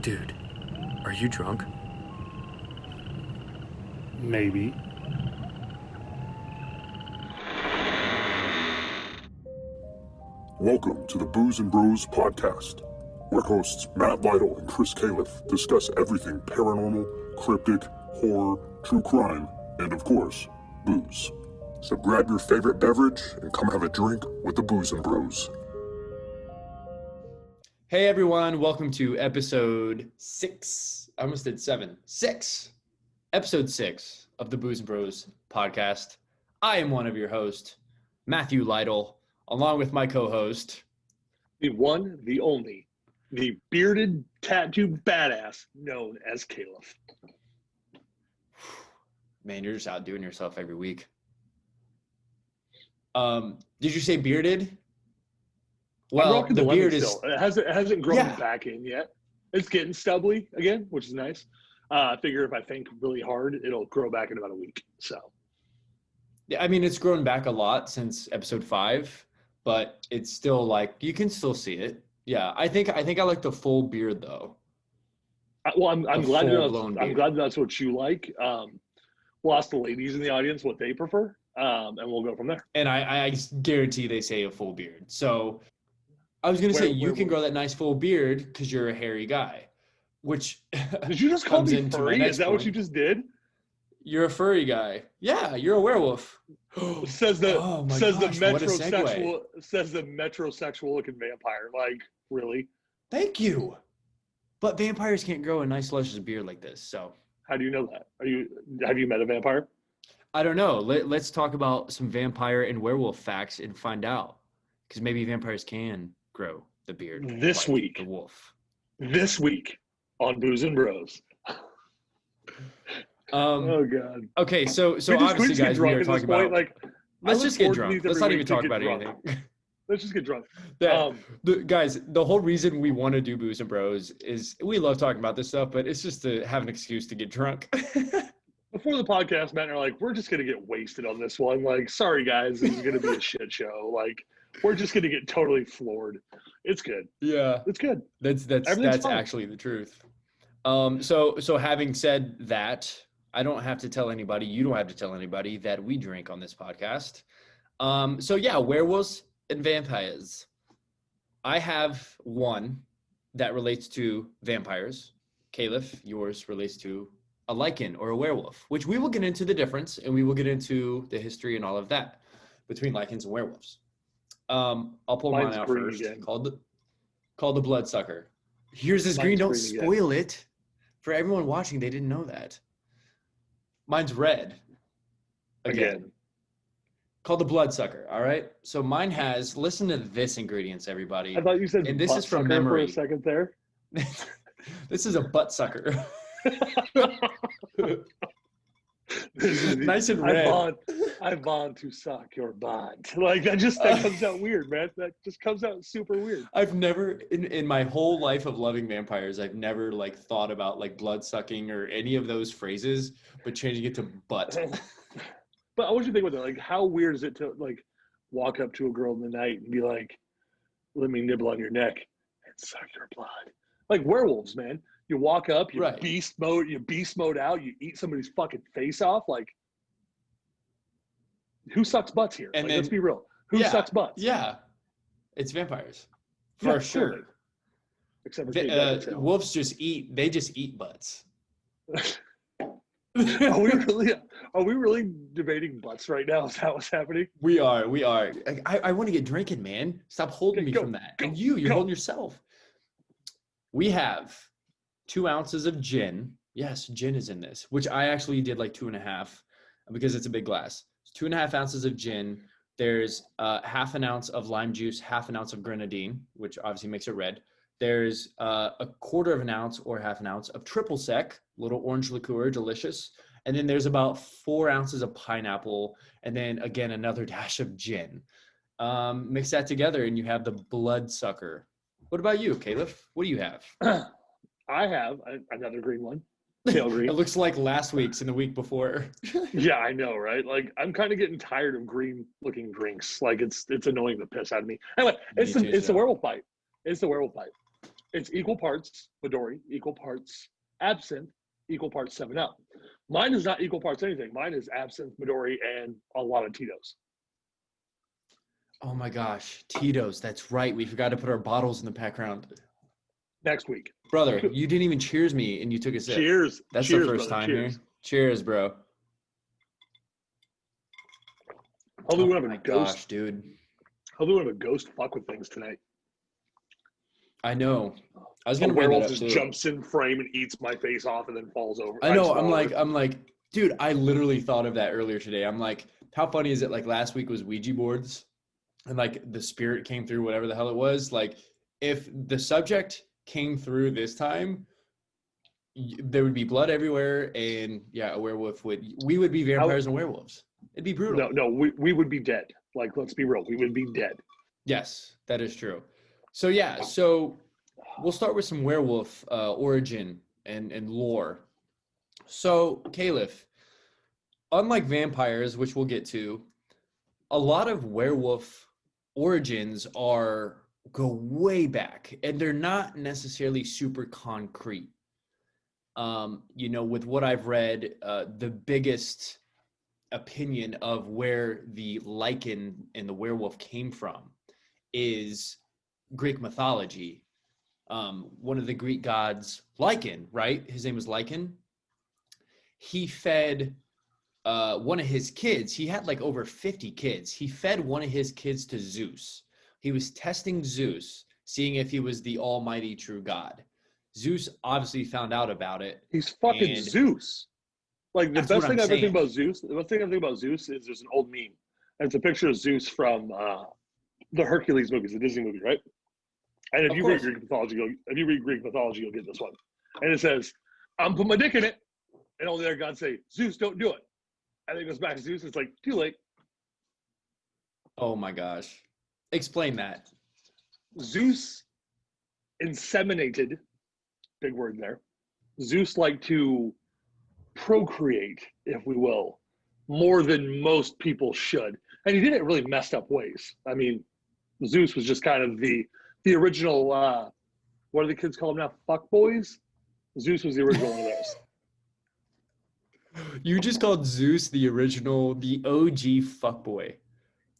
Dude, are you drunk? Maybe. Welcome to the Booz and Broz podcast, where hosts Matt Lytle and Chris Califf discuss everything paranormal, cryptic, horror, true crime, and of course, booze. So grab your favorite beverage and come have a drink with the Booz and Broz. Hey everyone, welcome to episode 6. I almost did 7. 6. Episode 6 of the Booz and Broz podcast. I am one of your hosts, Matthew Lytle, along with my co-host, The one, the only, the bearded tattoo badass known as Califf. Man, you're just outdoing yourself every week. Did you say bearded? Well, the beard is still. It hasn't grown Yeah. back in yet. It's getting stubbly again, which is nice. I figure if I think really hard, it'll grow back in about a week. So Yeah, I mean, it's grown back a lot since episode 5, but it's still like, you can still see it. Yeah, I think I like the full beard though. I'm glad full-blown I'm beard. glad that's what you like. We'll ask the ladies in the audience what they prefer, and we'll go from there. And I guarantee they say a full beard. So I was going to say, you can grow that nice full beard because you're a hairy guy, which Did you just call comes me into my furry? next Is that what point. you just did? You're a furry guy. Yeah, you're a werewolf. Says the Oh my says gosh, the what a metrosexual says the metrosexual looking vampire. Like, really? Thank you. But vampires can't grow a nice luscious beard like this. So How do you know that? Have you met a vampire? I don't know. Let's talk about some vampire and werewolf facts and find out. Because maybe vampires can grow the beard. This like week. The wolf. This week on Booz and Bros. Oh god. Okay, so Can we obviously, just get guys, we drunk are at this talking point? about. Like, Let's I just look get forward to drunk. these Let's every not even week to talk get about drunk. anything. Let's just get drunk. Guys, the whole reason we want to do Booze and Bros is we love talking about this stuff, but it's just to have an excuse to get drunk. Before the podcast, Matt and I are like, we're just gonna get wasted on this one. Like, sorry guys, this is gonna be a shit show. Like, we're just gonna get totally floored. It's good. Yeah, It's good. that's Everything's fine. actually the truth. So having said that, I don't have to tell anybody. You don't have to tell anybody that we drink on this podcast. So yeah, werewolves and vampires. I have one that relates to vampires. Califf, yours relates to a lichen or a werewolf, which we will get into the difference and we will get into the history and all of that between lichens and werewolves. I'll pull Mine's mine out green first. again. Called the bloodsucker. Here's this Mine's green. Don't green again. spoil it for everyone watching. They didn't know that. Mine's red. Again. Called the bloodsucker. All right. So mine has. Listen to this ingredients, everybody. I thought you said And this is from butt sucker memory. for a second there. This is a butt sucker. This is Nice and red. I want to suck your butt. Like, that comes out weird, man. That just comes out super weird. I've never in my whole life of loving vampires, I've never like thought about like blood sucking or any of those phrases, but changing it to butt. But what do you think about that? Like, how weird is it to like walk up to a girl in the night and be like, "Let me nibble on your neck and suck your blood"? Like werewolves, man. You walk up, you Right. beast mode out, you eat somebody's fucking face off. Like, who sucks butts here? And Like, then- let's be real. Who Yeah, sucks butts? Yeah, it's vampires for Yeah, sure. totally. Except for Kate Beckinsale. Wolves just eat butts. Are we really debating butts right now? Is that what's happening? We are. I want to get drinking, man. Stop holding Okay, me go, from that. go, And you're go. holding yourself. We have 2 ounces of gin. Yes, gin is in this, which I actually did like 2.5 because it's a big glass. 2.5 ounces of gin. There's half an ounce of lime juice, half an ounce of grenadine, which obviously makes it red. There's a quarter of an ounce or half an ounce of triple sec, little orange liqueur, delicious. And then there's about 4 ounces of pineapple, and then again another dash of gin. Mix that together, and you have the bloodsucker. What about you, Califf? What do you have? I have another green one. Pale green. It looks like last week's and the week before. Yeah, I know, right? Like, I'm kind of getting tired of green looking drinks. Like, it's annoying the piss out of me. Anyway, it's the werewolf bite. It's the werewolf bite. It's equal parts Midori, equal parts absinthe, equal parts 7-Up. Mine is not equal parts anything. Mine is absinthe, Midori, and a lot of Tito's. Oh my gosh, Tito's. That's right. We forgot to put our bottles in the background. Next week. Brother, you didn't even cheers me and you took a sip. Cheers. That's Cheers, the first brother. time Cheers. here. Cheers, bro. Hopefully we Oh have my a ghost. gosh, dude. Hopefully we have a ghost fuck with things tonight. I know. I was A gonna bring that werewolf up just too. jumps in frame and eats my face off and then falls over. I know. just fall over. I'm like, dude, I literally thought of that earlier today. I'm like, how funny is it? Like last week was Ouija boards and like the spirit came through, whatever the hell it was. Like if the subject came through this time, there would be blood everywhere. And yeah, a werewolf we would be vampires and werewolves. It'd be brutal. No, we would be dead. Like, let's be real. We would be dead. Yes, that is true. So yeah, so we'll start with some werewolf origin and lore. So Caliph, unlike vampires, which we'll get to, a lot of werewolf origins go way back, and they're not necessarily super concrete. With what I've read, the biggest opinion of where the lichen and the werewolf came from is Greek mythology. One of the Greek gods, Lycan, right? His name was Lycan. He fed one of his kids. He had like over 50 kids. He fed one of his kids to Zeus. He was testing Zeus, seeing if he was the almighty true god. Zeus obviously found out about it. He's fucking Zeus. Like the best thing I've ever think about Zeus. The best thing I think about Zeus is there's an old meme. And it's a picture of Zeus from the Hercules movies, the Disney movie, right? And if you read Greek mythology, you'll get this one. And it says, "I'm put my dick in it," and all the other gods say, "Zeus, don't do it." And then it goes back to Zeus. It's like too late. Oh my gosh! Explain that. Zeus inseminated. Big word there. Zeus liked to procreate, if we will, more than most people should, and he did it in really messed up ways. I mean, Zeus was just kind of the original. What do the kids call him now? Fuck boys. Zeus was the original one of those. You just called Zeus the original, the OG fuckboy.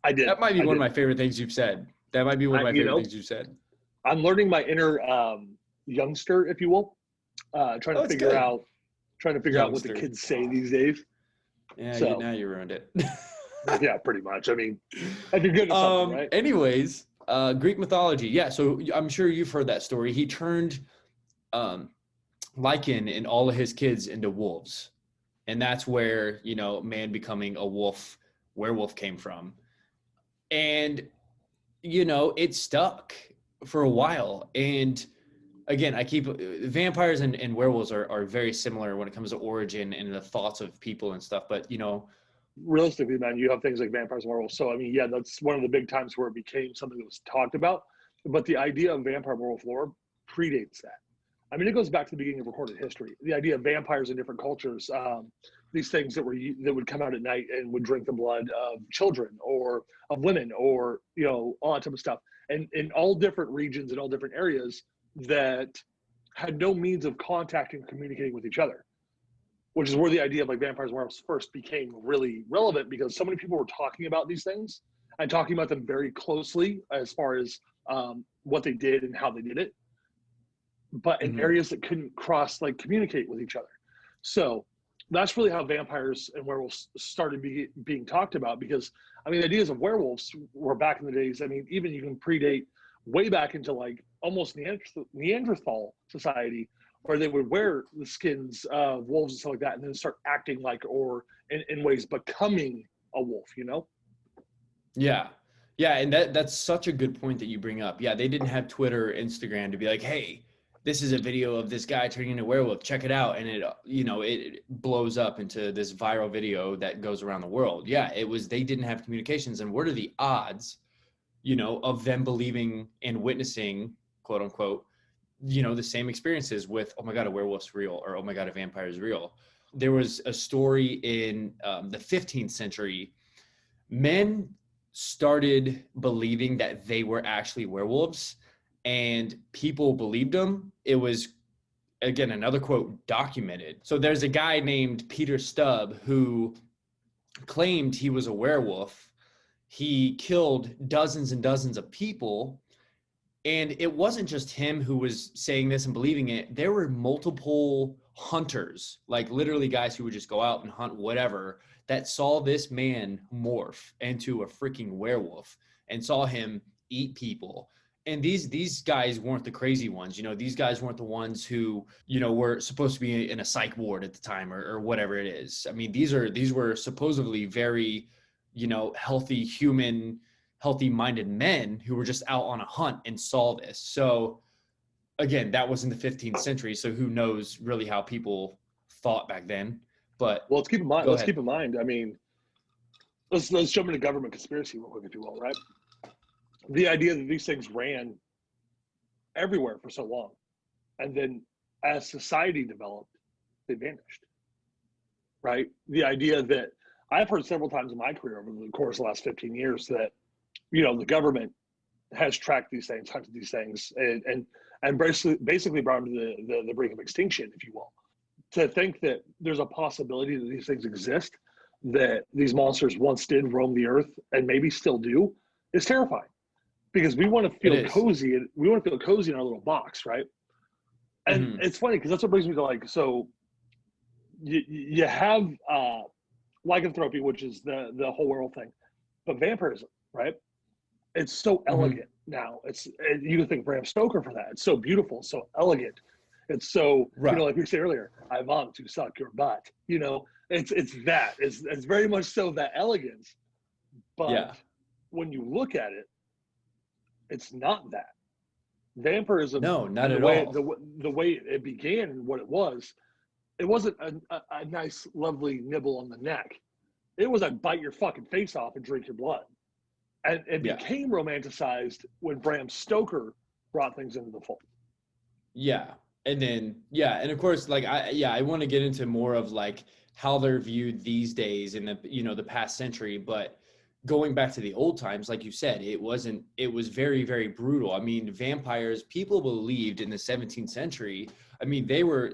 I did. That might be one of my favorite things you've said. That might be one of my favorite things you've said. I'm learning my inner youngster, if you will, trying to figure out what the kids say these days. Yeah, so, now you ruined it. Yeah, pretty much. I mean, if you're good at something, right? Anyways, Greek mythology. Yeah, so I'm sure you've heard that story. He turned Lycan and all of his kids into wolves. And that's where, man becoming a werewolf came from. And, it stuck for a while. And again, vampires and werewolves are very similar when it comes to origin and the thoughts of people and stuff. But, realistically, man, you have things like vampires and werewolves. So, I mean, yeah, that's one of the big times where it became something that was talked about. But the idea of vampire werewolf lore predates that. I mean, it goes back to the beginning of recorded history. The idea of vampires in different cultures, these things that would come out at night and would drink the blood of children or of women or, all that type of stuff. And in all different regions and all different areas that had no means of contacting and communicating with each other, which is where the idea of like vampires and werewolves first became really relevant because so many people were talking about these things and talking about them very closely as far as what they did and how they did it, but in areas that couldn't communicate with each other. So that's really how vampires and werewolves started being talked about because, I mean, the ideas of werewolves were back in the days. I mean, even you can predate way back into like almost Neanderthal society where they would wear the skins of wolves and stuff like that and then start acting like or in ways becoming a wolf, Yeah. Yeah, and that's such a good point that you bring up. Yeah, they didn't have Twitter or Instagram to be like, hey, this is a video of this guy turning into a werewolf. Check it out. And it blows up into this viral video that goes around the world. Yeah, they didn't have communications. And what are the odds, of them believing and witnessing, quote unquote, the same experiences with, oh my God, a werewolf's real, or oh my God, a vampire is real. There was a story in the 15th century. Men started believing that they were actually werewolves and people believed him. It was, again, another quote, documented. So there's a guy named Peter Stubb who claimed he was a werewolf. He killed dozens and dozens of people. And it wasn't just him who was saying this and believing it. There were multiple hunters, like literally guys who would just go out and hunt whatever, that saw this man morph into a freaking werewolf and saw him eat people. And these guys weren't the crazy ones. These guys weren't the ones who, were supposed to be in a psych ward at the time or whatever it is. I mean, these were supposedly very, healthy-minded men who were just out on a hunt and saw this. So again, that was in the 15th century. So who knows really how people thought back then. But let's keep in mind. I mean, let's jump into government conspiracy real quick, if you will, right? The idea that these things ran everywhere for so long, and then as society developed, they vanished, right? The idea that I've heard several times in my career over the course of the last 15 years that, the government has tracked these things, hunted these things, and basically brought them to the brink of extinction, if you will. To think that there's a possibility that these things exist, that these monsters once did roam the earth and maybe still do, is terrifying. Because we want to feel cozy. We want to feel cozy in our little box, right? And it's funny because that's what brings me to so you have lycanthropy, which is the whole werewolf thing, but vampirism, right? It's so elegant now. You can thank Bram Stoker for that. It's so beautiful, so elegant. It's so like we said earlier, I want to suck your butt. It's very much so that elegance. But when you look at it, it's not that. Vampirism. No, not at all. The way it began and what it wasn't a nice, lovely nibble on the neck. It was a bite your fucking face off and drink your blood. And it became romanticized when Bram Stoker brought things into the fold. Yeah. And then, and of course, I want to get into more of how they're viewed these days in the past century, but going back to the old times, like you said, it was very, very brutal. I mean, vampires, people believed in the 17th century. I mean, they were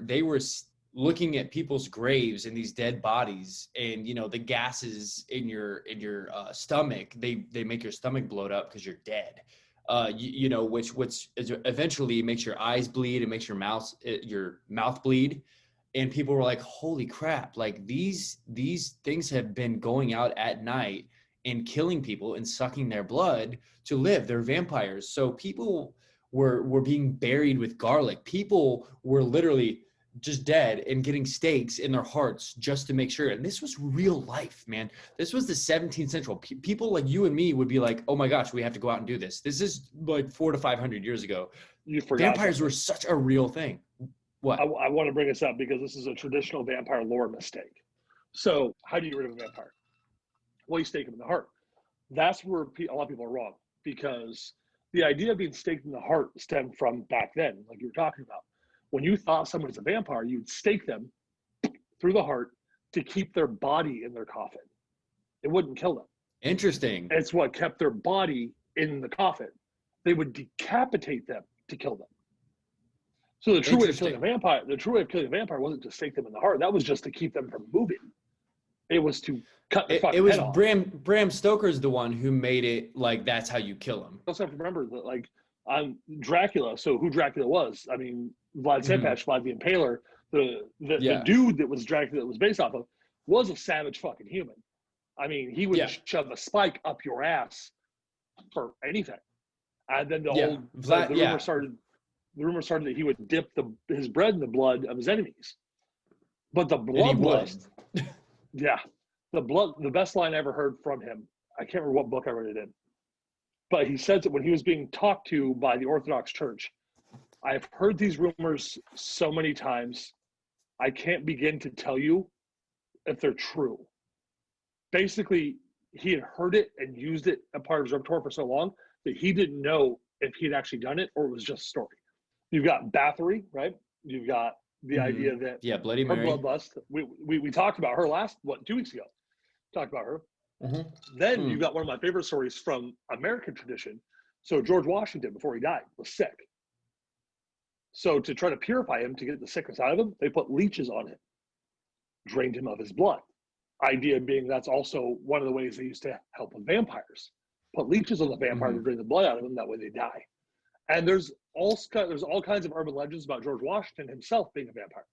looking at people's graves and these dead bodies, and the gases in your stomach, they make your stomach bloat up because you're dead. Which eventually makes your eyes bleed and makes your mouth bleed. And people were like, holy crap, these things have been going out at night and killing people and sucking their blood to live. They're vampires. So people were being buried with garlic. People were literally just dead and getting stakes in their hearts just to make sure. And this was real life, man. This was the 17th century. People like you and me would be like, oh my gosh, we have to go out and do this. This is 400 to 500 years ago. You forgot vampires were such a real thing. What? I want to bring this up because this is a traditional vampire lore mistake. So how do you get rid of a vampire? Well, you stake him in the heart. That's where a lot of people are wrong, because the idea of being staked in the heart stemmed from back then, like you were talking about. When you thought someone was a vampire, you'd stake them through the heart to keep their body in their coffin. It wouldn't kill them. Interesting. It's what kept their body in the coffin. They would decapitate them to kill them. So the true way of killing a vampire wasn't to stake them in the heart. That was just to keep them from moving. It was to cut the fucking head off. Bram Stoker's the one who made it that's how you kill him. You also have to remember that on Dracula, so who Dracula was, I mean, Vlad Tepes, Vlad the Impaler, the dude that was Dracula that was based off of, was a savage fucking human. I mean, he would shove a spike up your ass for anything. And then the rumor started that he would dip his bread in the blood of his enemies. But the bloodlust, the best line I ever heard from him, I can't remember what book I read it in, but he says that when he was being talked to by the Orthodox Church, I've heard these rumors so many times, I can't begin to tell you if they're true. Basically, he had heard it and used it a part of his repertoire for so long that he didn't know if he had actually done it or it was just a story. You've got Bathory, right? You've got the idea that Bloody Mary, her bloodlust. We talked about her 2 weeks ago. Talked about her. Then you've got one of my favorite stories from American tradition, So George Washington, before he died, was sick. So to try to purify him, to get the sickness out of him, they put leeches on him, drained him of his blood. Idea being that's also one of the ways they used to help with vampires. Put leeches on the vampire to drain the blood out of them, that way they die. And there's all kinds of urban legends about George Washington himself being a vampire.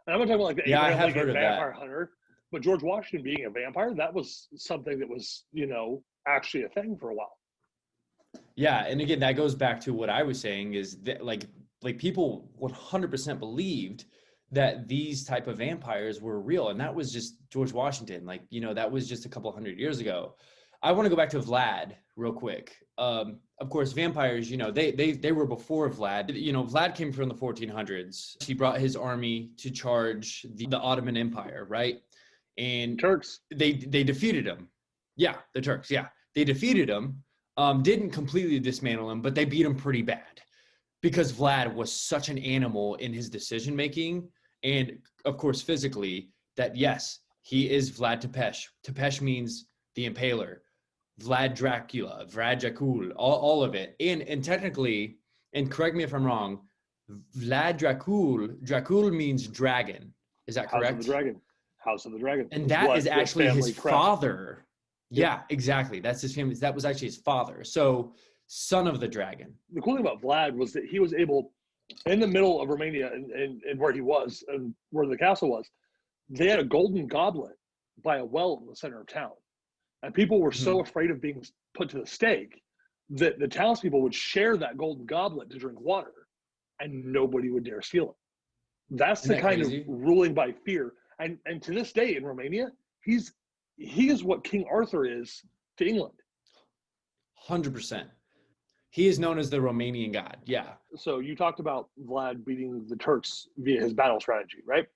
And I'm not talking about like the Abraham Lincoln vampire hunter, but George Washington being a vampire, that was something that was, actually a thing for a while. Yeah, and again, that goes back to what I was saying is that like people 100% believed that these type of vampires were real, and that was just George Washington. Like, that was just a couple hundred years ago. I want to go back to Vlad real quick. Of course, vampires, they were before Vlad. Vlad came from the 1400s. He brought his army to charge the Ottoman Empire, right? And Turks. They defeated him. Yeah, the Turks. Yeah, they defeated him. Didn't completely dismantle him, but they beat him pretty bad because Vlad was such an animal in his decision making, and of course physically. That yes, he is Vlad Tepes. Tepes means the Impaler. Vlad Dracula, all of it. And technically, and correct me if I'm wrong, Vlad Dracul means dragon. Is that correct? House of the Dragon. And that is actually his father. Yeah, exactly. That's his family. That was actually his father. So, son of the dragon. The cool thing about Vlad was that he was able, in the middle of Romania and where he was and where the castle was, they had a golden goblet by a well in the center of town. And people were so afraid of being put to the stake that the townspeople would share that golden goblet to drink water, and nobody would dare steal it. That's the kind of ruling by fear. And to this day in Romania, he is what King Arthur is to England. 100%. He is known as the Romanian god. Yeah. So you talked about Vlad beating the Turks via his battle strategy, right?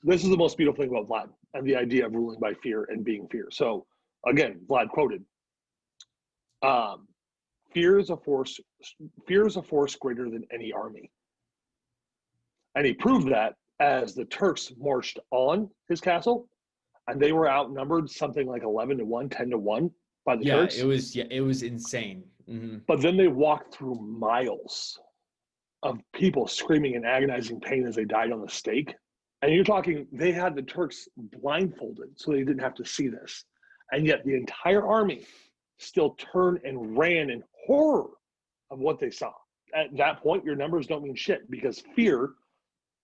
This is the most beautiful thing about Vlad and the idea of ruling by fear and being fear. So again, Vlad quoted, fear is a force greater than any army. And he proved that as the Turks marched on his castle, and they were outnumbered something like 11-1, 10-1 by the Turks. It was insane. Mm-hmm. But then they walked through miles of people screaming in agonizing pain as they died on the stake. And you're talking, they had the Turks blindfolded so they didn't have to see this. And yet the entire army still turned and ran in horror of what they saw. At that point, your numbers don't mean shit because fear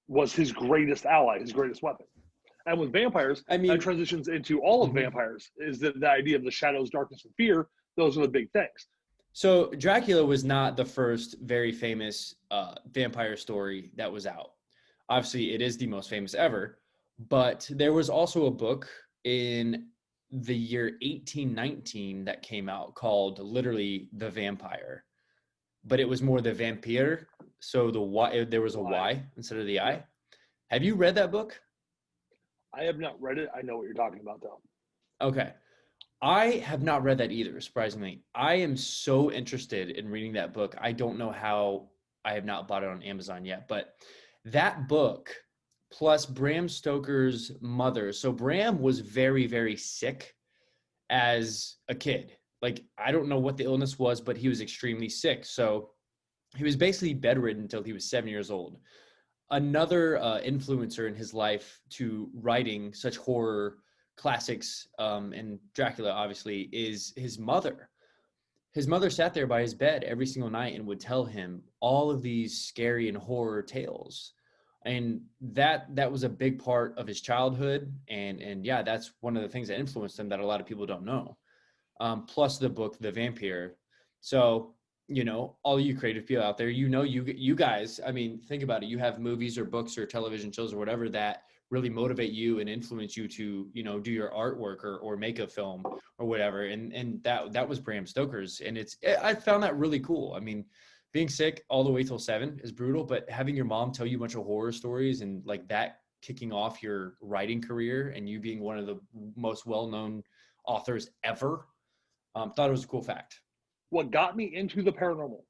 was his greatest ally, his greatest weapon. And with vampires, that transitions into all of vampires, is that the idea of the shadows, darkness, and fear. Those are the big things. So Dracula was not the first very famous vampire story that was out. Obviously, it is the most famous ever. But there was also a book in the year 1819 that came out called literally The Vampire. But it was more the vampire. So the Y, there was a Y instead of the I. Have you read that book? I have not read it. I know what you're talking about, though. Okay. I have not read that either, surprisingly. I am so interested in reading that book. I don't know how I have not bought it on Amazon yet, but that book plus Bram Stoker's mother. So Bram was very, very sick as a kid. Like, I don't know what the illness was, but he was extremely sick. So he was basically bedridden until he was 7 years old. Another influencer in his life to writing such horror classics, and Dracula obviously, is his mother. His mother sat there by his bed every single night and would tell him all of these scary and horror tales. And that was a big part of his childhood. And yeah, that's one of the things that influenced him that a lot of people don't know. Plus the book, The Vampire. So, all you creative people out there, you guys, I mean, think about it. You have movies or books or television shows or whatever that really motivate you and influence you to, do your artwork or make a film or whatever. And that was Bram Stoker's. And I found that really cool. I mean, being sick all the way till 7 is brutal, but having your mom tell you a bunch of horror stories and like that kicking off your writing career and you being one of the most well-known authors ever, thought it was a cool fact. What got me into the paranormal,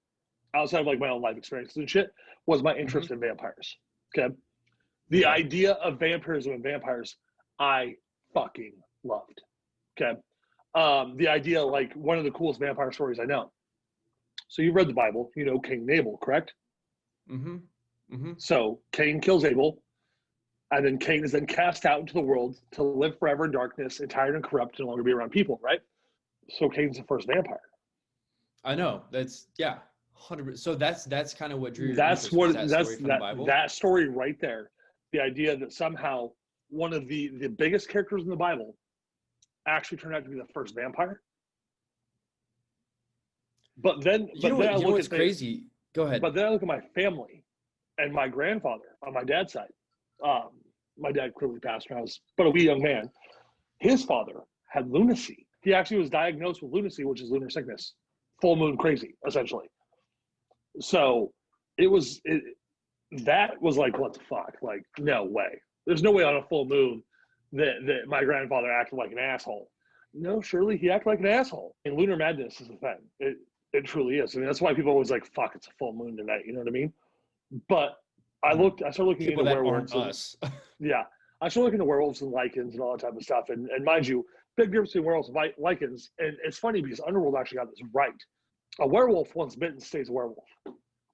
outside of like my own life experiences and shit, was my interest in vampires. Okay. The idea of vampirism and vampires, I fucking loved. Okay. The idea, like one of the coolest vampire stories I know So you've read the Bible, you know Cain and Abel, correct? Mm-hmm. Mm-hmm. So Cain kills Abel, and then Cain is then cast out into the world to live forever in darkness, and tired and corrupt, and no longer be around people, right? So Cain's the first vampire. I know. That's 100%. So that's kind of what drew your That's interest, was what that story from the Bible. that story right there. The idea that somehow one of the biggest characters in the Bible actually turned out to be the first vampire. But then, you know what's crazy? Go ahead. But then I look at my family and my grandfather on my dad's side. My dad clearly passed when I was but a wee young man. His father had lunacy. He actually was diagnosed with lunacy, which is lunar sickness, full moon crazy, essentially. So that was like, what the fuck? Like, no way. There's no way on a full moon that my grandfather acted like an asshole. No, surely he acted like an asshole. And lunar madness is a thing. It truly is. I mean, that's why people always like, fuck, it's a full moon tonight. You know what I mean? But I started looking People into that werewolves. aren't us. Yeah. I started looking into werewolves and lichens and all that type of stuff. And mind you, big difference between werewolves and lichens. And it's funny because Underworld actually got this right. A werewolf, once bitten, stays a werewolf.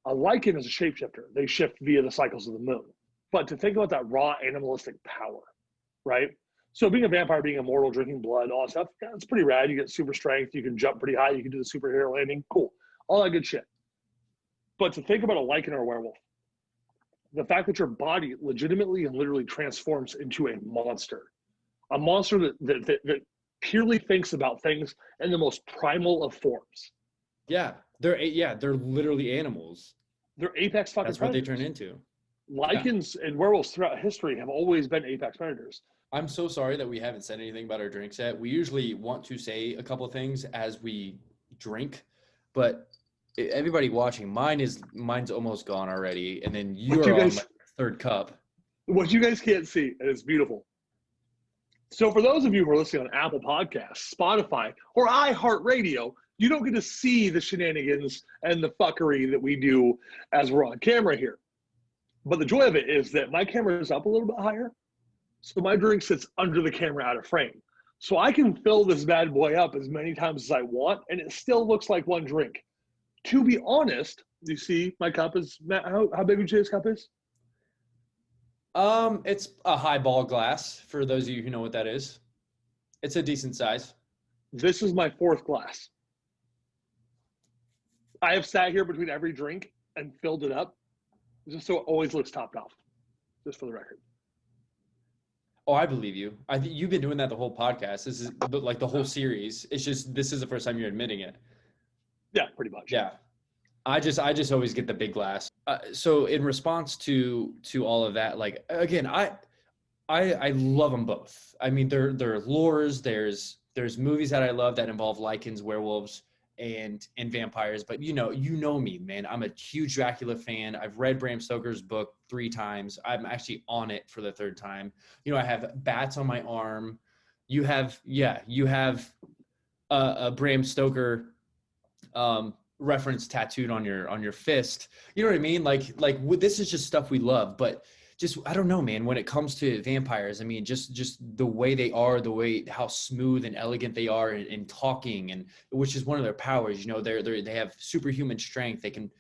A lichen is a shapeshifter. They shift via the cycles of the moon. But to think about that raw animalistic power, right? So being a vampire, being immortal, drinking blood, all that stuff, yeah, it's pretty rad. You get super strength. You can jump pretty high. You can do the superhero landing. Cool. All that good shit. But to think about a lichen or a werewolf, the fact that your body legitimately and literally transforms into a monster that purely thinks about things in the most primal of forms. Yeah, they're literally animals. They're apex fucking That's predators. what they turn into. Lichens and werewolves throughout history have always been apex predators. I'm so sorry that we haven't said anything about our drinks yet. We usually want to say a couple of things as we drink, but everybody watching, mine's almost gone already, and then you're on like third cup. What you guys can't see, and it's beautiful. So for those of you who are listening on Apple Podcasts, Spotify, or iHeartRadio, you don't get to see the shenanigans and the fuckery that we do as we're on camera here. But the joy of it is that my camera is up a little bit higher, so my drink sits under the camera out of frame. So I can fill this bad boy up as many times as I want, and it still looks like one drink. To be honest, you see my cup is, Matt, how big would you say this cup is? It's a highball glass, for those of you who know what that is. It's a decent size. This is my fourth glass. I have sat here between every drink and filled it up, just so it always looks topped off, just for the record. Oh, I believe you. I think you've been doing that the whole podcast. This is like the whole series. It's just, this is the first time you're admitting it. Yeah, pretty much. Yeah. I just always get the big glass. So in response to all of that, like, again, I love them both. I mean, they're lores. There's movies that I love that involve lichens, werewolves, and vampires. But you know me, man. I'm a huge Dracula fan. I've read Bram Stoker's book 3 times. I'm actually on it for the 3rd time. I have bats on my arm. You have a Bram Stoker reference tattooed on your fist. You know what I mean? Like this is just stuff we love, but just, I don't know, man, when it comes to vampires, I mean, just the way they are, how smooth and elegant they are in talking, and which is one of their powers. They have superhuman strength. They can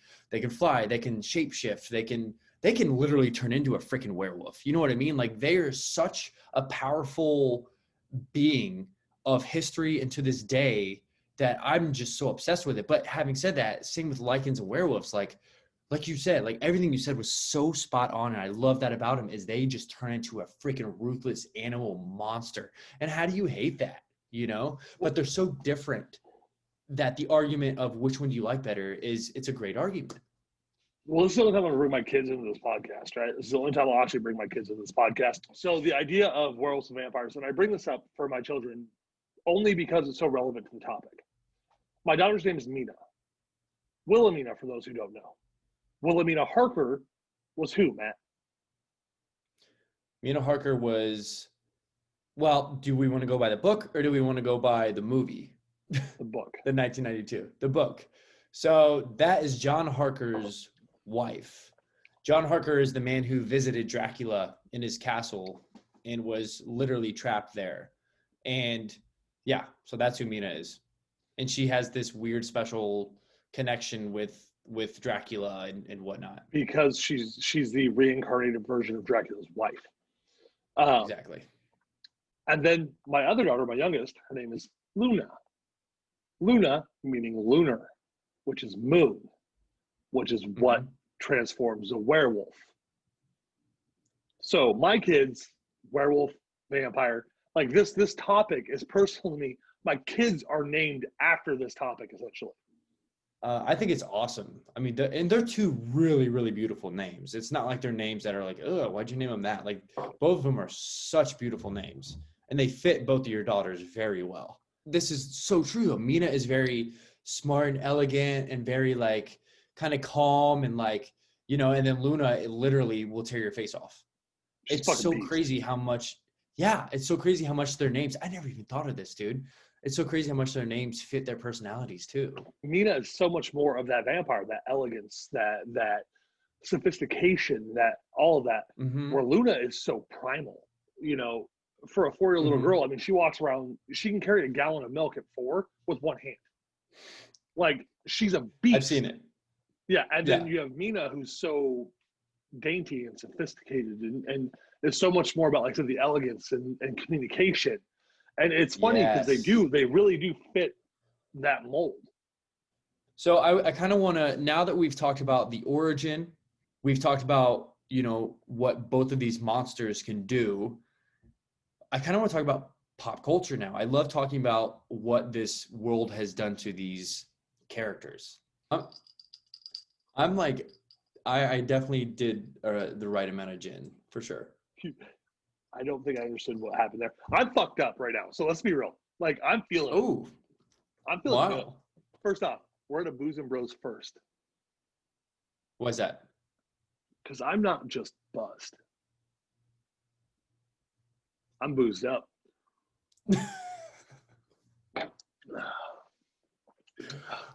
fly, they can shapeshift, they can literally turn into a freaking werewolf. You know what I mean? Like, they are such a powerful being of history and to this day that I'm just so obsessed with it. But having said that, same with lichens and werewolves, like you said, like everything you said was so spot on. And I love that about them, is they just turn into a freaking ruthless animal monster. And how do you hate that? But they're so different that the argument of which one do you like better it's a great argument. Well, this is the only time I'm going to bring my kids into this podcast, right? This is the only time I'll actually bring my kids into this podcast. So the idea of werewolves and vampires, and I bring this up for my children only because it's so relevant to the topic. My daughter's name is Mina. Wilhelmina, for those who don't know. Wilhelmina Harker was who, Matt? Mina Harker was, well, do we want to go by the book or do we want to go by the movie? The book. The 1992, the book. So that is John Harker's wife. John Harker is the man who visited Dracula in his castle and was literally trapped there. And yeah, so that's who Mina is. And she has this weird special connection with Dracula and whatnot. Because she's the reincarnated version of Dracula's wife. Exactly. And then my other daughter, my youngest, her name is Luna. Luna meaning lunar, which is moon, which is what transforms a werewolf. So my kids, werewolf, vampire, like this topic is personal to me. My kids are named after this topic, essentially. I think it's awesome. I mean, they're two really, really beautiful names. It's not like they're names that are like, oh, why'd you name them that? Like, both of them are such beautiful names, and they fit both of your daughters very well. This is so true. Mina is very smart and elegant and very like kind of calm and like, you know, and then Luna, it literally will tear your face off. It's so crazy how much, it's so crazy how much their names, I never even thought of this, dude. It's so crazy how much their names fit their personalities too. Mina is so much more of that vampire, that elegance, that sophistication, that all of that, where Luna is so primal, you know, for a 4-year-old little girl. I mean, she walks around, she can carry a gallon of milk at 4 with one hand. Like, she's a beast. I've seen it. Yeah, and then you have Mina, who's so dainty and sophisticated and is so much more about, like I said, the elegance and communication. And it's funny because they really do fit that mold. So I kind of want to, now that we've talked about the origin, we've talked about, you know, what both of these monsters can do, I kind of want to talk about pop culture now. I love talking about what this world has done to these characters. I'm like, I definitely did the right amount of gin, for sure. I don't think I understood what happened there. I'm fucked up right now, so let's be real. Like, I'm feeling good. First off, we're at a Booz and Broz first. Why's that? Because I'm not just buzzed. I'm boozed up.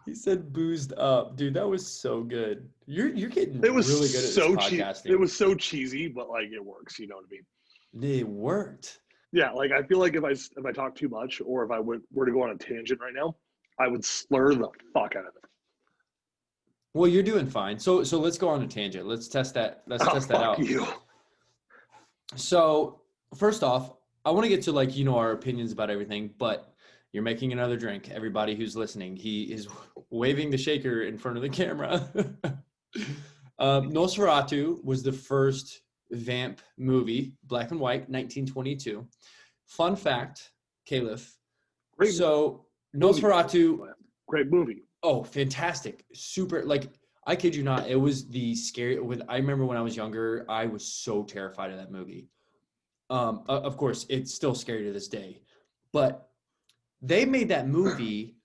He said boozed up. Dude, that was so good. You're getting really good at this podcasting. It was so cheesy, but like it works, you know what I mean? It worked. Yeah, like I feel like if I talk too much or if I were to go on a tangent right now, I would slur the fuck out of it. Well, you're doing fine. So let's go on a tangent. Let's test that. Let's test that out. You. So first off, I want to get to like, you know, our opinions about everything, but you're making another drink. Everybody who's listening, he is waving the shaker in front of the camera. Nosferatu was the first vamp movie, black and white, 1922. Fun fact, Caliph. Nosferatu. Great movie. Oh, fantastic. Super. Like, I kid you not. It was the scary. I remember when I was younger, I was so terrified of that movie. Of course, it's still scary to this day. But they made that movie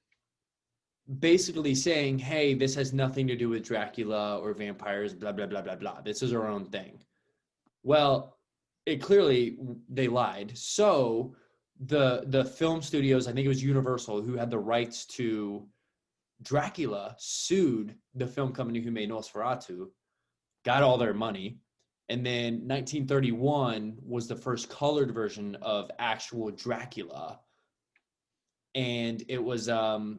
basically saying, hey, this has nothing to do with Dracula or vampires, blah, blah, blah, blah, blah. This is our own thing. Well, it clearly, they lied. So the film studios, I think it was Universal, who had the rights to Dracula, sued the film company who made Nosferatu, got all their money. And then 1931 was the first colored version of actual Dracula. And it was Bela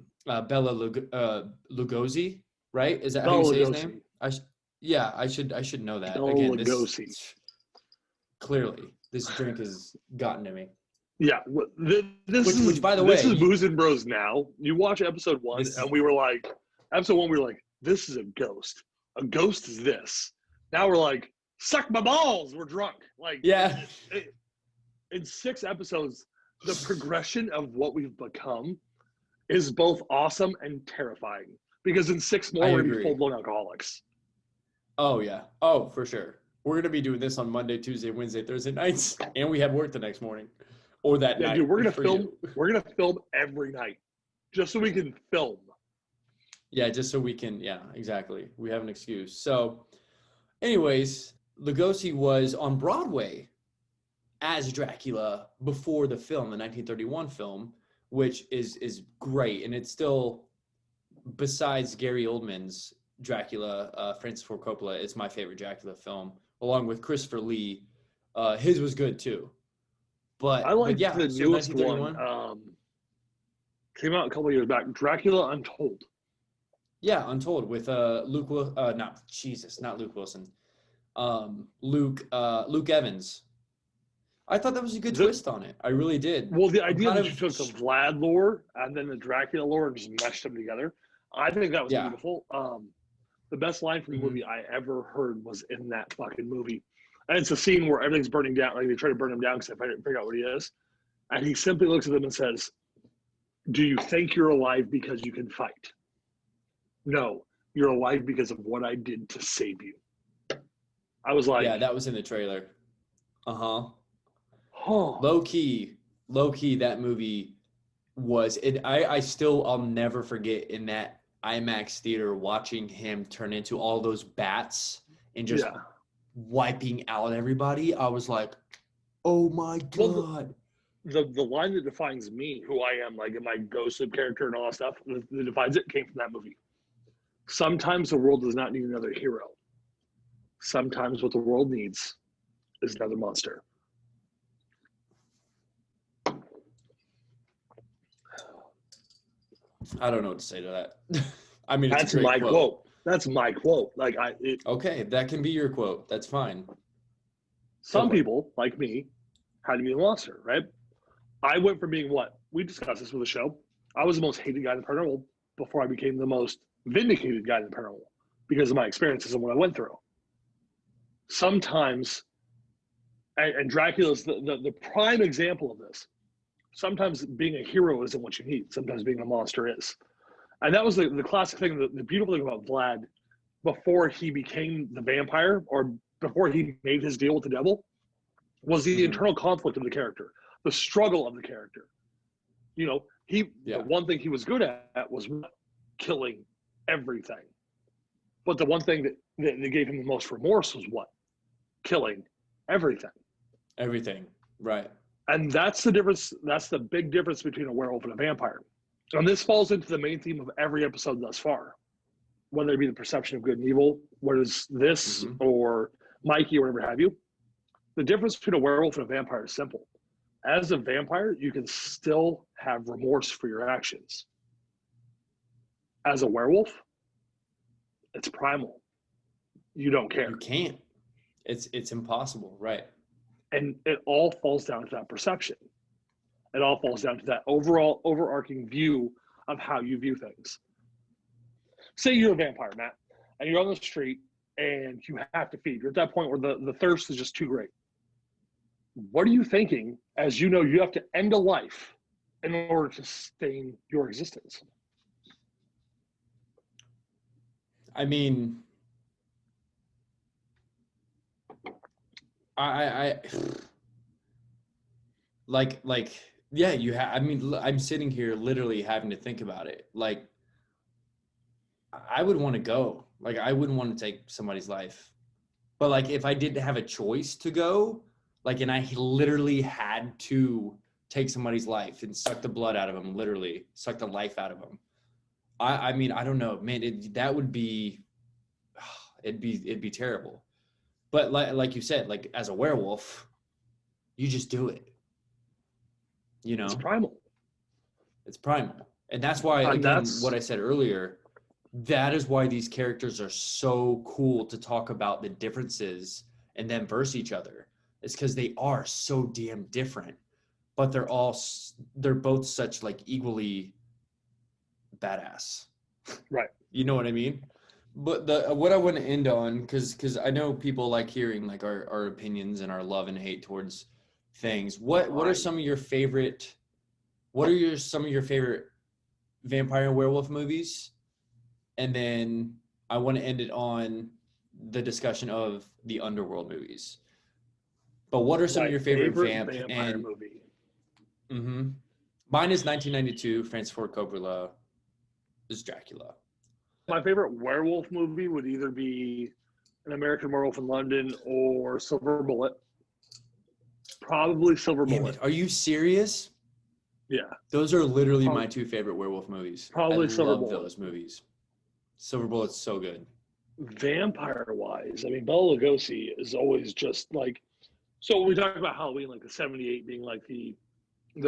Lugosi, right? Is that how you say his name? I should know that. Bela Again, Lugosi. Clearly, this drink has gotten to me. Yeah, which by the way, this is Booz and Broz now. You watch episode 1, and we were like, this is a ghost. A ghost is this. Now we're like, suck my balls. We're drunk. Like, yeah. In 6 episodes, the progression of what we've become is both awesome and terrifying. Because in 6 more, we're going to be full-blown alcoholics. Oh, yeah. Oh, for sure. We're going to be doing this on Monday, Tuesday, Wednesday, Thursday nights. And we have work the next morning. Or that night. Dude, we're going to film every night. Just so we can film. Yeah, just so we can. Yeah, exactly. We have an excuse. So, anyways, Lugosi was on Broadway as Dracula before the film, the 1931 film, which is great. And it's still, besides Gary Oldman's Dracula, Francis Ford Coppola, it's my favorite Dracula film, along with Christopher Lee. His was good too. But I like the newest one. Came out a couple of years back, Dracula Untold. Yeah, Untold with not Luke Wilson. Luke Evans. I thought that was a good The, twist on it. I really did. well, the I'm idea kind that you of took the Vlad lore and then the Dracula lore and just meshed them together, I think that was yeah. beautiful. The best line from the movie I ever heard was in that fucking movie. And it's a scene where everything's burning down. Like they try to burn him down because they didn't figure out what he is. And he simply looks at them and says, "Do you think you're alive because you can fight? No, you're alive because of what I did to save you." I was like, Yeah, that was in the trailer. Uh-huh. oh, Low key, that movie was it. I'll never forget in that IMAX theater watching him turn into all those bats and just yeah. wiping out everybody. I was like, oh my God. Well, the line that defines me, who I am, like in my ghost character and all that stuff, that defines it came from that movie. Sometimes the world does not need another hero. Sometimes what the world needs is another monster. I don't know what to say to that. I mean, it's That's a great my quote. quote. That's my quote. Okay, that can be your quote. That's fine. Some people, like me, had to be a monster, right? I went from being what? We discussed this with the show. I was the most hated guy in the paranormal before I became the most vindicated guy in the paranormal because of my experiences and what I went through. Sometimes, and Dracula's the prime example of this. Sometimes being a hero isn't what you need. Sometimes being a monster is. And that was the classic thing, the beautiful thing about Vlad before he became the vampire or before he made his deal with the devil was the internal conflict of the character, the struggle of the character. You know, the one thing he was good at was killing everything. But the one thing that gave him the most remorse was what? Killing everything. Everything, right. And that's the difference. That's the big difference between a werewolf and a vampire. And this falls into the main theme of every episode thus far, whether it be the perception of good and evil, whether it's this or Mikey or whatever have you. The difference between a werewolf and a vampire is simple. As a vampire, you can still have remorse for your actions. As a werewolf, it's primal. You don't care. You can't. It's impossible, right? And it all falls down to that perception. It all falls down to that overall overarching view of how you view things. Say you're a vampire, Matt, and you're on the street and you have to feed. You're at that point where the thirst is just too great. What are you thinking as you know you have to end a life in order to sustain your existence? I mean, I like yeah, I mean, I'm sitting here literally having to think about it. Like, I would want to go. Like, I wouldn't want to take somebody's life. But like, if I didn't have a choice to go, like, and I literally had to take somebody's life and suck the blood out of them, literally suck the life out of them. I mean, I don't know, man. That would be, it'd be terrible. But like you said, like as a werewolf, you just do it. You know, It's primal. It's primal, and that's why, again, what I said earlier. That is why these characters are so cool to talk about the differences and then verse each other. It's because they are so damn different, but they're both such like equally badass. Right. You know what I mean? But what I want to end on, because I know people like hearing like our opinions and our love and hate towards things. What are some of your favorite? What are some of your favorite vampire and werewolf movies? And then I want to end it on the discussion of the underworld movies. But what are some of your favorite vampire movie? Mm-hmm. Mine is 1992. Francis Ford Coppola is Dracula. My favorite werewolf movie would either be An American Werewolf in London or Silver Bullet. Probably Silver Bullet. Are you serious? Yeah. Those are literally my two favorite werewolf movies. Probably Silver Bullet. I love those movies. Silver Bullet's so good. Vampire-wise, I mean, Bela Lugosi is always just like... So when we talk about Halloween, like the 78 being like the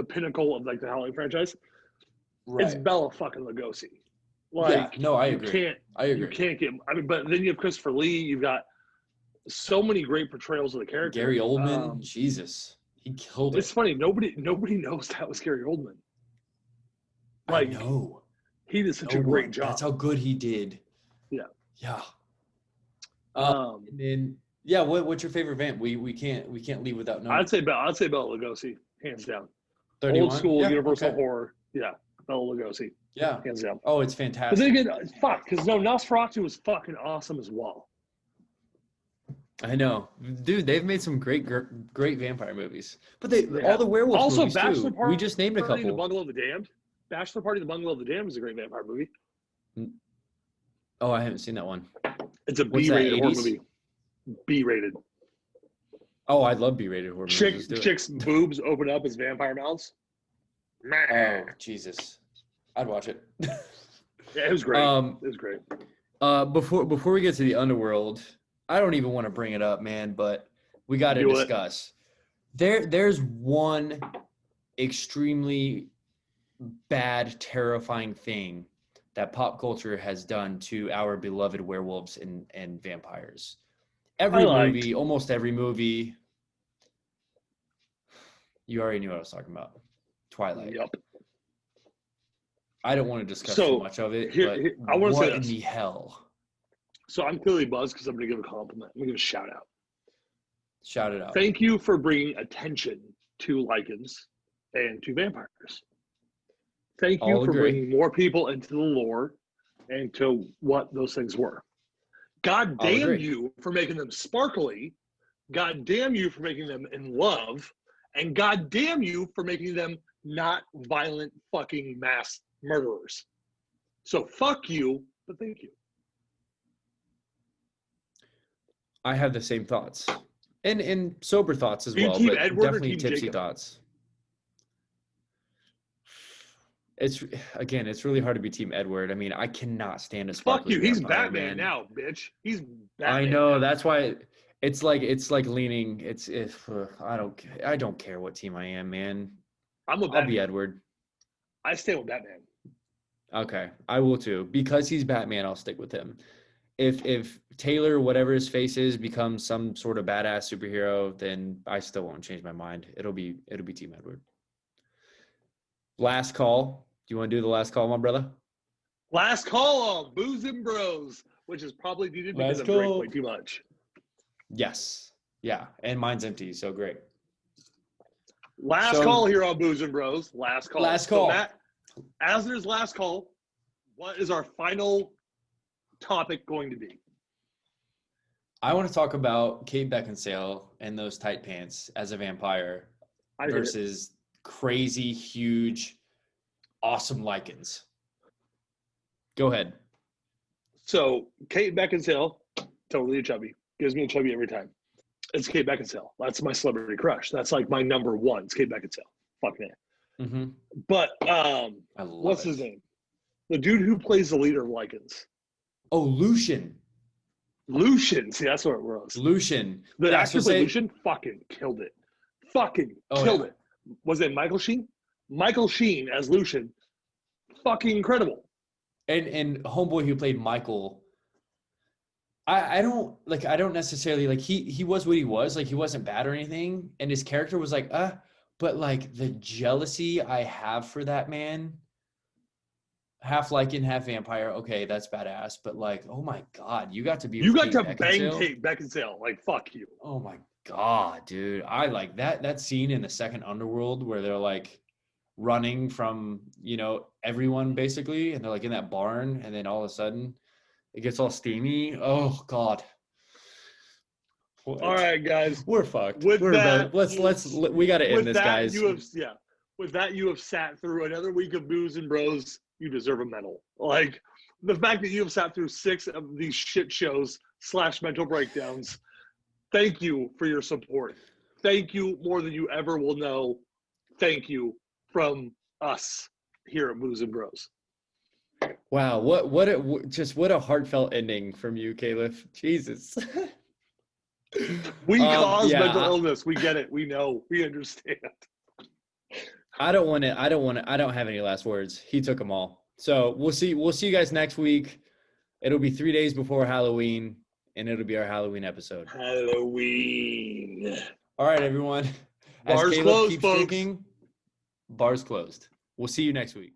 pinnacle of like the Halloween franchise, It's Bela fucking Lugosi. Like, no, I you agree. can't. I agree. You can't get. I mean, but then you have Christopher Lee. You've got so many great portrayals of the character. Gary Oldman, Jesus, he killed It's it. funny. Nobody knows that was Gary Oldman. I Like, know. he did such a No great one. job. That's how good he did. Yeah. Yeah. Um, And then, yeah, what's your favorite vamp? We can't leave without knowing. I'd say Bela Lugosi, hands down. 31? Old school Yeah, Universal okay. horror. Yeah, Bela Lugosi, Yeah. hands down. Oh, it's But fantastic. then again, fuck, because Nosferatu was fucking awesome as well. I know, dude. They've made some great vampire movies, but They all have. the werewolf Also, movies Bachelor too. Party. We just named a The couple. Bungalow of the Damned. Bachelor Party, The Bungalow of the Damned is a great vampire movie. Oh, I haven't seen that one. It's a What's that, B-rated horror 80s? movie. B-rated. Oh, I love B-rated horror movies. Let's do it. Chicks' boobs open up as vampire mouths. Oh, Jesus, I'd watch it. Yeah, it was great. It was great. Before we get to the underworld, I don't even want to bring it up, man, but we got to Do it. discuss. There's one extremely bad, terrifying thing that pop culture has done to our beloved werewolves and vampires. Almost every movie. You already knew what I was talking about. Twilight. Yep. I don't want to discuss So, too much of it, I want to what say in this. the hell? So I'm clearly buzzed because I'm going to give a compliment. I'm going to give a shout out. Shout it out. Thank you for bringing attention to lycans and to vampires. Thank you All for agree. bringing more people into the lore and to what those things were. God I'll damn agree. you for making them sparkly. God damn you for making them in love. And God damn you for making them not violent fucking mass murderers. So fuck you, but thank you. I have the same thoughts, and sober thoughts as Are you well, Team but Edward or definitely Team tipsy Jacob? thoughts. It's really hard to be Team Edward. I mean, I cannot stand a Fuck sparkly you. He's vampire, Batman man. now, bitch. He's Batman. I know. now. That's why it's like leaning. I don't care what team I am, man. I'm a I'll Batman. be Edward. I stay with Batman. Okay, I will too. Because he's Batman, I'll stick with him. If Taylor, whatever his face is, becomes some sort of badass superhero, then I still won't change my mind. It'll be Team Edward. Last call. Do you want to do the last call, my brother? Last call on Booze and Bros, which is probably needed because Last I'm drinking call. way too much. Yes. Yeah. And mine's empty, so great. Last So- call here on Booze and Bros. Last call. Last So call. Matt, as there's last call, what is our final topic going to be? I want to talk about Kate Beckinsale and those tight pants as a vampire I hear it. versus crazy, huge, awesome lichens. Go ahead. So Kate Beckinsale, totally a chubby. Gives me a chubby every time. It's Kate Beckinsale. That's my celebrity crush. That's like my number one. It's Kate Beckinsale. Fuck man. Mm-hmm. But I love what's it. his name? The dude who plays the leader of Lycans. Oh, Lucian. Lucian. See, that's what it was. Lucian. The Yeah, actor so played say- Lucian fucking killed it. Fucking Oh, killed yeah. it. Was it Michael Sheen? Michael Sheen as Lucian. Fucking incredible. And homeboy who played Michael, I don't necessarily like he was what he was, like he wasn't bad or anything, and his character was like but like the jealousy I have for that man, half lichen, half vampire, okay, that's badass, but like, oh my god, you got to be You with got Kate to bang Beckinsale? Kate Beckinsale. Like, fuck you. Oh my god, dude. I like that scene in the second Underworld where they're like running from, everyone basically, and they're like in that barn, and then all of a sudden it gets all steamy. Oh god. What? All right, guys. We're fucked. With We're that- we got to end With this, that, guys. with that, you have sat through another week of Booze and Bros. You deserve a medal. Like, the fact that you have sat through 6 of these shit shows / mental breakdowns, thank you for your support. Thank you more than you ever will know. Thank you from us here at Booze and Bros. Wow, what a heartfelt ending from you, Caleb. Jesus. We cause yeah, mental illness. We get it. We know. We understand. I don't have any last words. He took them all. So we'll see you guys next week. It'll be 3 days before Halloween, and it'll be our Halloween episode. Halloween. All right, everyone. Bars Caleb closed, keeps folks. drinking, bars closed. We'll see you next week.